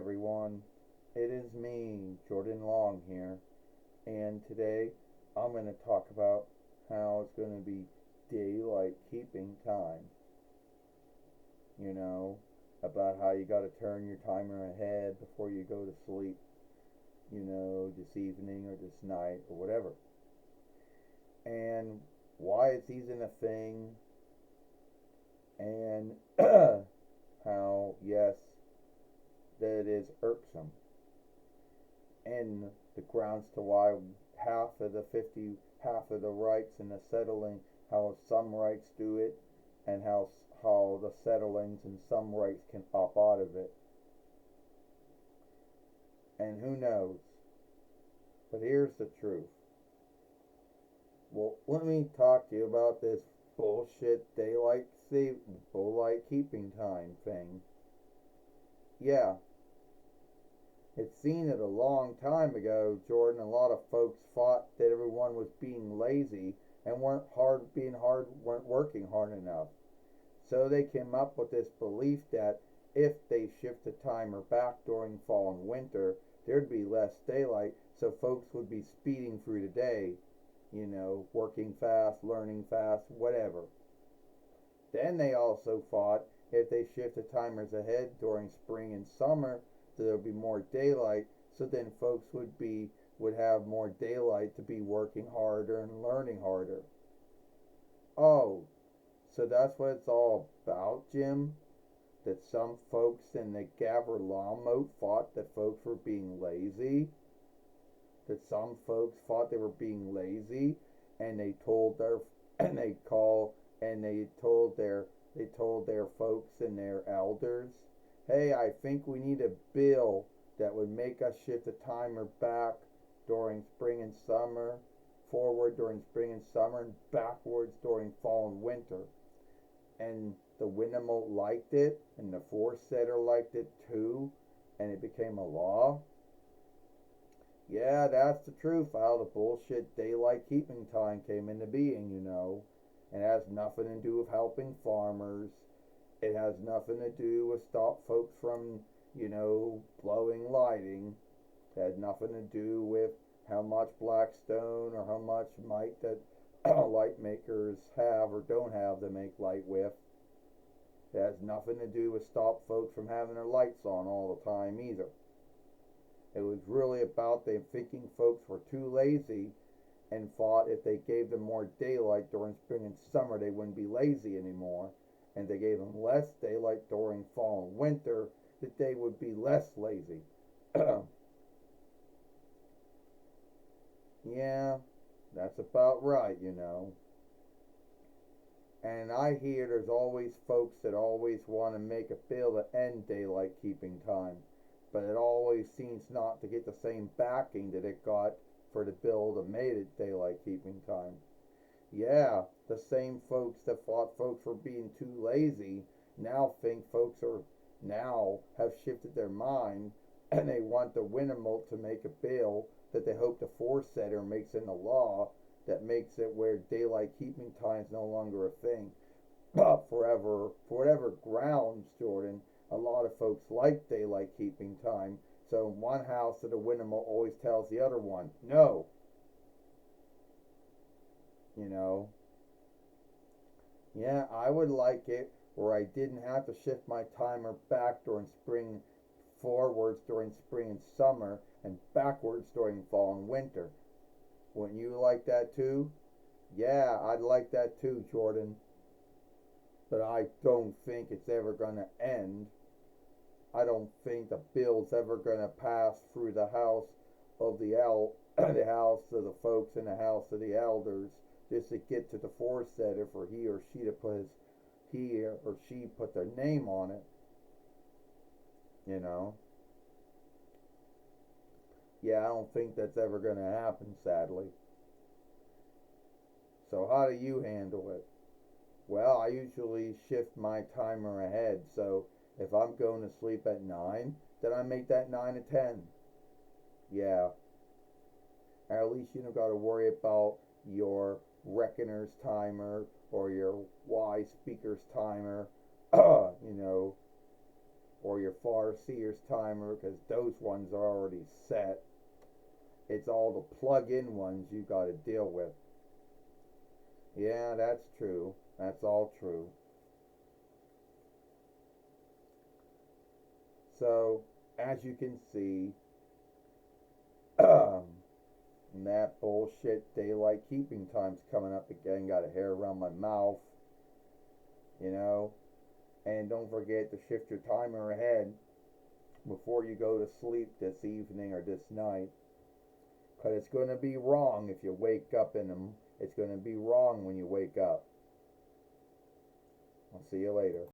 everyone. It is me, Jordan Long here, and today I'm going to talk about how it's going to be daylight keeping time. You know, about how you got to turn your timer ahead before you go to sleep, this evening or this night or whatever. And why it's even a thing, and how, yes, that it is irksome, and the grounds to why half of the rights in the settling, how some rights do it, and how the settlings and some rights can opt out of it. And who knows? But here's the truth. Well, let me talk to you about this bullshit daylight keeping time thing. Yeah, it's seen it a long time ago, Jordan. A lot of folks thought that everyone was being lazy and weren't working hard enough. So they came up with this belief that if they shift the timer back during fall and winter, there'd be less daylight, so folks would be speeding through the day, working fast, learning fast, whatever. Then they also thought if they shift the timers ahead during spring and summer, there would be more daylight, so then folks would have more daylight to be working harder and learning harder. Oh, so that's what it's all about, Jim? That some folks in the Gaverlamote thought that folks were being lazy? That some folks thought they were being lazy, and they told their and they call and they told their folks and their elders, hey, I think we need a bill that would make us shift the timer back during spring and summer, forward during spring and summer, and backwards during fall and winter. And the Winnemote liked it, and the Foresetter liked it too, and it became a law. Yeah, that's the truth, how the bullshit daylight keeping time came into being. And it has nothing to do with helping farmers. It has nothing to do with stop folks from, blowing lighting. It had nothing to do with how much Blackstone or how much might that light makers have or don't have to make light with. It has nothing to do with stop folks from having their lights on all the time either. It was really about them thinking folks were too lazy and thought if they gave them more daylight during spring and summer, they wouldn't be lazy anymore. And they gave them less daylight during fall and winter, that they would be less lazy. Yeah, that's about right. And I hear there's always folks that always want to make a bill to end daylight keeping time, but it always seems not to get the same backing that it got for the bill that made it daylight keeping time. Yeah, the same folks that thought folks were being too lazy now think folks are now have shifted their mind, and they want the Winnemote to make a bill that they hope the Foresetter makes into law that makes it where daylight keeping time is no longer a thing. But for whatever grounds, Jordan, a lot of folks like daylight keeping time. So one house of the Winnemote always tells the other one, no. You know, yeah, I would like it where I didn't have to shift my timer back during spring, forwards during spring and summer, and backwards during fall and winter. Wouldn't you like that too? Yeah, I'd like that too, Jordan. But I don't think it's ever going to end. I don't think the bill's ever going to pass through the house of the house of the folks in the house of the elders just to get to the Foresetter for he or she put their name on it. You know. Yeah, I don't think that's ever going to happen, sadly. So how do you handle it? Well, I usually shift my timer ahead, so if I'm going to sleep at 9, then I make that 9 to 10. Yeah. At least you don't got to worry about your Reckoner's timer or your Y speaker's timer, or your far seer's timer, because those ones are already set. It's all the plug-in ones you got to deal with. Yeah, that's true. That's all true. So, as you can see, that bullshit daylight keeping time's coming up again. Got a hair around my mouth, you know. And don't forget to shift your timer ahead before you go to sleep this evening or this night. Because it's going to be wrong if you wake up in them. It's going to be wrong when you wake up. I'll see you later.